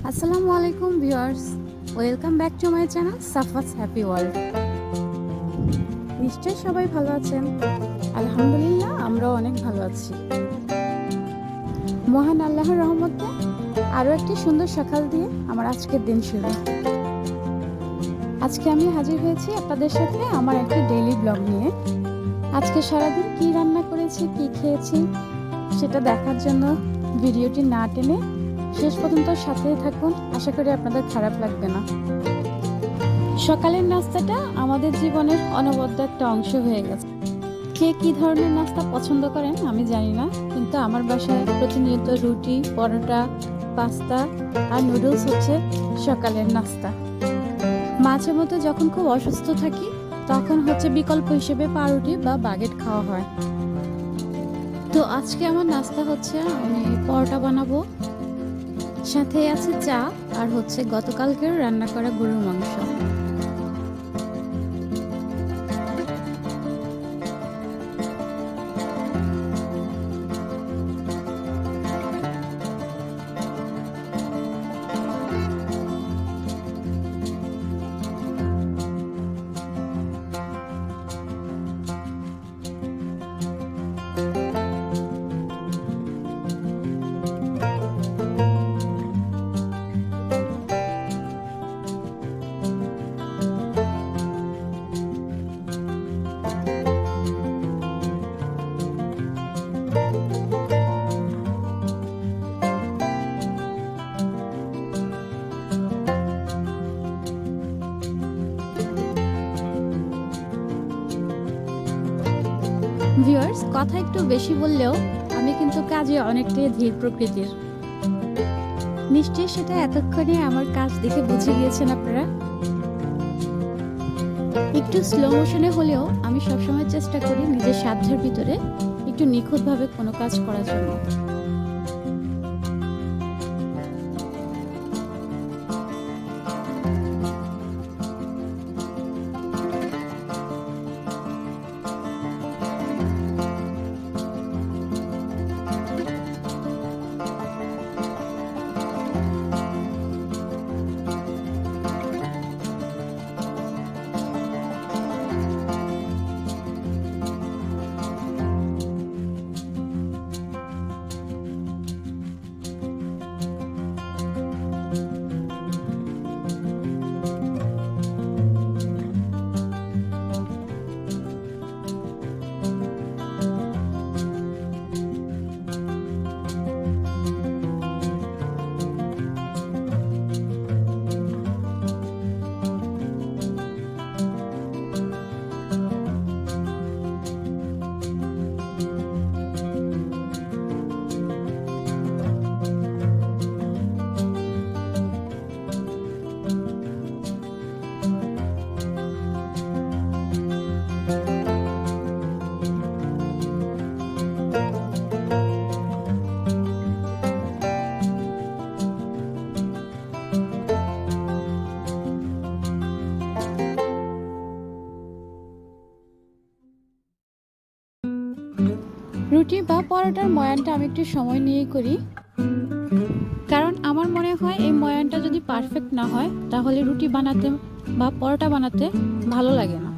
আসসালামু আলাইকুম viewers, welcome back to my channel Safa's happy world. নিশ্চয়ই সবাই ভালো আছেন। আলহামদুলিল্লাহ, আমরাও অনেক ভালো আছি। মহান আল্লাহর রহমতে আরও একটি সুন্দর সকাল দিয়ে আমার আজকের দিন শুরু। আজকে আমি হাজির হয়েছি আপনাদের সাথে আমার একটি ডেইলি ব্লগ নিয়ে। আজকে সারাদিন কি রান্না করেছি, কি খেয়েছি সেটা দেখার জন্য ভিডিওটি না টেনে শেষ পর্যন্ত সাথেই থাকুন। আশা করি আপনাদের খারাপ লাগবে না। সকালের নাস্তাটা আমাদের জীবনের অনবদ্য একটা অংশ হয়ে গেছে। কে কী ধরনের নাস্তা পছন্দ করেন আমি জানি না, কিন্তু আমার বাসায় প্রতিনিয়ত রুটি, পরোটা, পাস্তা আর নুডলস হচ্ছে সকালের নাস্তা। মাঝে মধ্যে যখন খুব অসুস্থ থাকি তখন হচ্ছে বিকল্প হিসেবে পাউরুটি বা বাগেট খাওয়া হয়। তো আজকে আমার নাস্তা হচ্ছে আমি পরোটা বানাবো, সাথে আছে চা আর হচ্ছে গতকালকের রান্না করা গরুর মাংস। ভিউয়ার্স, কথা একটু বেশি বললেও আমি কিন্তু কাজে অনেকটাই ধীর প্রকৃতির। নিশ্চয়ই সেটা এতক্ষণে আমার কাজ দেখে বুঝে গিয়েছেন আপনারা। একটু স্লো মোশনে হলেও আমি সবসময় চেষ্টা করি নিজের সাধ্যের ভিতরে একটু নিখুঁতভাবে কোনো কাজ করার জন্য। রুটি বা পরোটার ময়ানটা আমি একটু সময় নিয়ে করি, কারণ আমার মনে হয় এই ময়ানটা যদি পারফেক্ট না হয় তাহলে রুটি বানাতে বা পরোটা বানাতে ভালো লাগে না।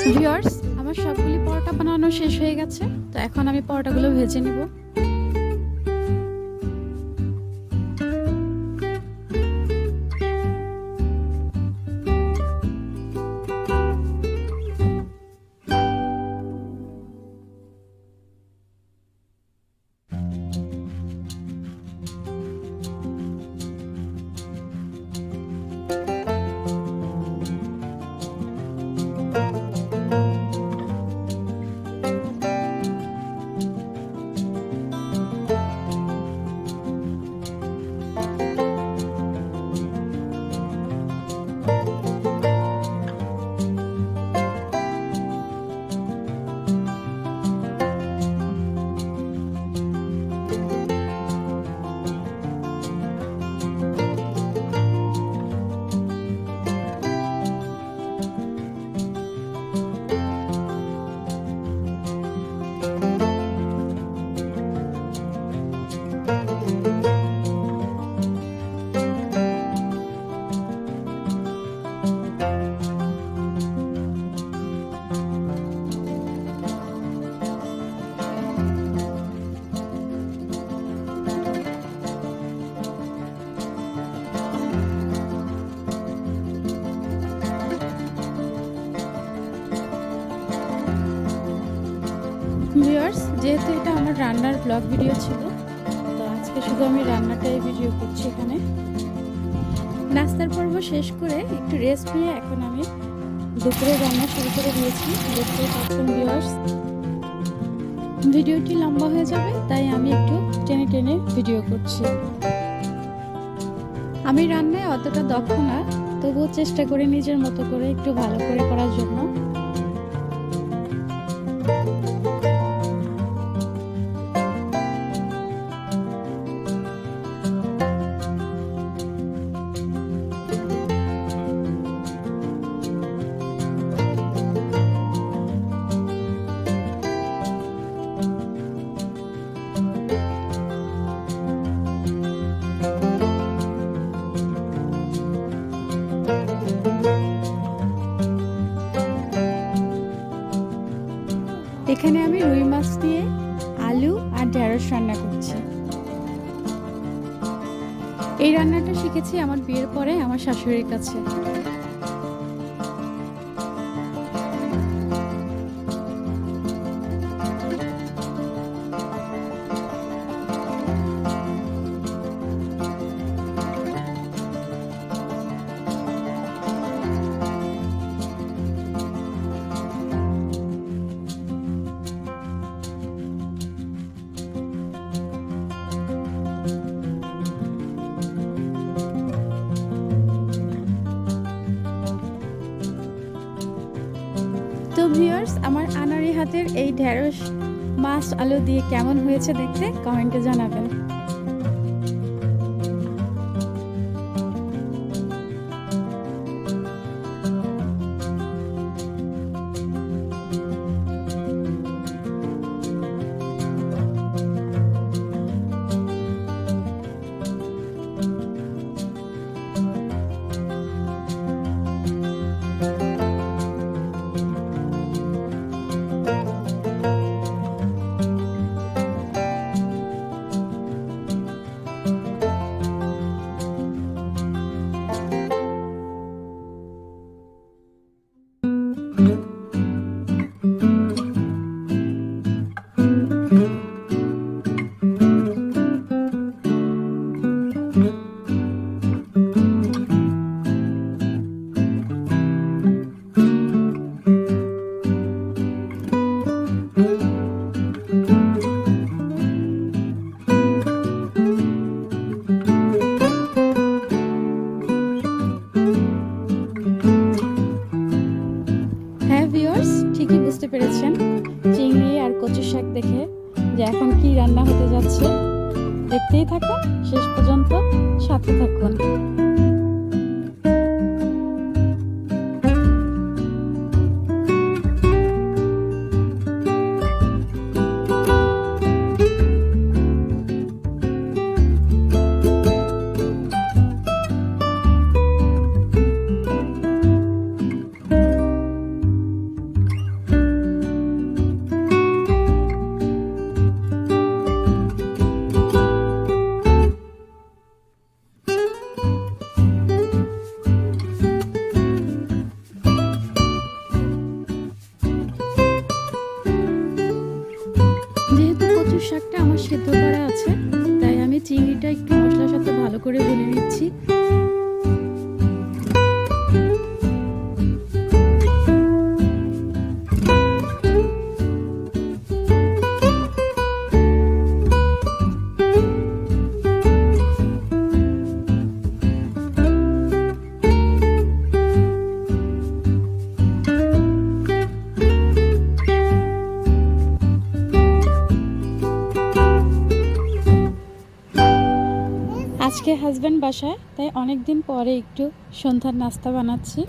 ভিউয়ার্স, আমার সবগুলি পরোটা বানানো শেষ হয়ে গেছে। তো এখন আমি পরোটাগুলো ভেজে নেব। ভিউয়ার্স, যেহেতু এটা আমার রান্নার ব্লগ ভিডিও ছিল, তো আজকে শুধু আমি রান্নাটাই ভিডিও করছি। এখানে নাস্তার পর্ব শেষ করে একটু রেস্ট নিয়ে এখন আমি দুপুরে রান্না শুরু করে দিয়েছি। দেখতেই পাচ্ছেন ভিউয়ার্স, ভিডিওটি লম্বা হয়ে যাবে, তাই আমি একটু টেনে টেনে ভিডিও করছি। আমি রান্নায় অতটা দক্ষ না, তবুও চেষ্টা করি নিজের মতো করে একটু ভালো করে করার জন্য। এখানে আমি রুই মাছ দিয়ে আলু আর ঢেঁড়স রান্না করছি। এই রান্নাটা শিখেছি আমার বিয়ের পরে আমার শাশুড়ির কাছে। তো ভিউয়ার্স, আমার আনারি হাতের এই ঢেঁড়স মাছ আলু দিয়ে কেমন হয়েছে দেখতে কমেন্টে জানাবেন। ঠিকই বুঝতে পেরেছেন চিংড়ি আর কচু শাক দেখে যে এখন কি রান্না হতে যাচ্ছে। দেখতেই থাকুন, শেষ পর্যন্ত সাথে থাকুন। শাকটা আমার সিদ্ধ করা আছে, তাই আমি চিংড়িটা একটু মশলার সাথে ভালো করে ভুনে নিচ্ছি। আজকে হাজব্যান্ড বাসায়, তাই অনেক দিন পরে একটু সন্ধ্যার নাস্তা বানাচ্ছি।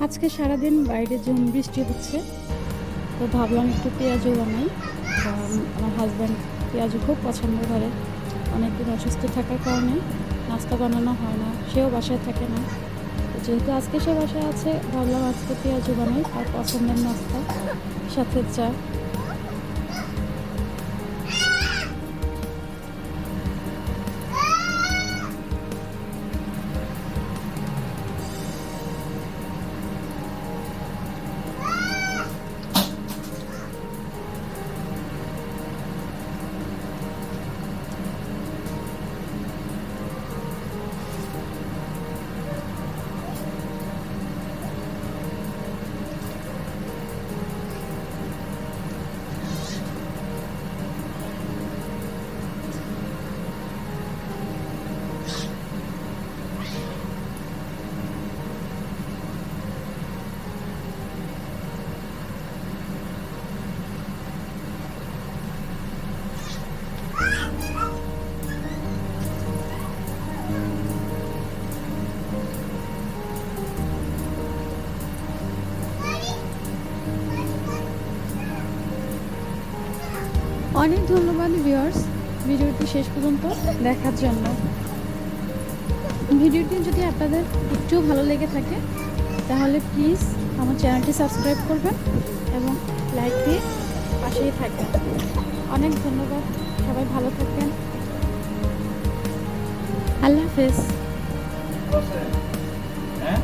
আজকে সারাদিন বাইরে ঝুম বৃষ্টি হচ্ছে, তো ভাবলাম একটু পেঁয়াজু বানাই। আমার হাজব্যান্ড পেঁয়াজু খুব পছন্দ করে। অনেকদিন অসুস্থ থাকার কারণে নাস্তা বানানো হয় না, সেও বাসায় থাকে না। তো যেহেতু আজকে সে বাসায় আছে, ভাবলাম আজকে পেঁয়াজু বানাই, তার পছন্দের নাস্তা, সাথে চা। অনেক ধন্যবাদ ভিউয়ার্স, ভিডিওটি শেষ পর্যন্ত দেখার জন্য। ভিডিওটি যদি আপনাদের একটু ভালো লেগে থাকে, তাহলে প্লিজ আমার চ্যানেলটি সাবস্ক্রাইব করবেন এবং লাইক দিয়ে পাশেই থাকবেন। অনেক ধন্যবাদ, সবাই ভালো থাকবেন। আল্লাহ হাফেজ। হ্যাঁ?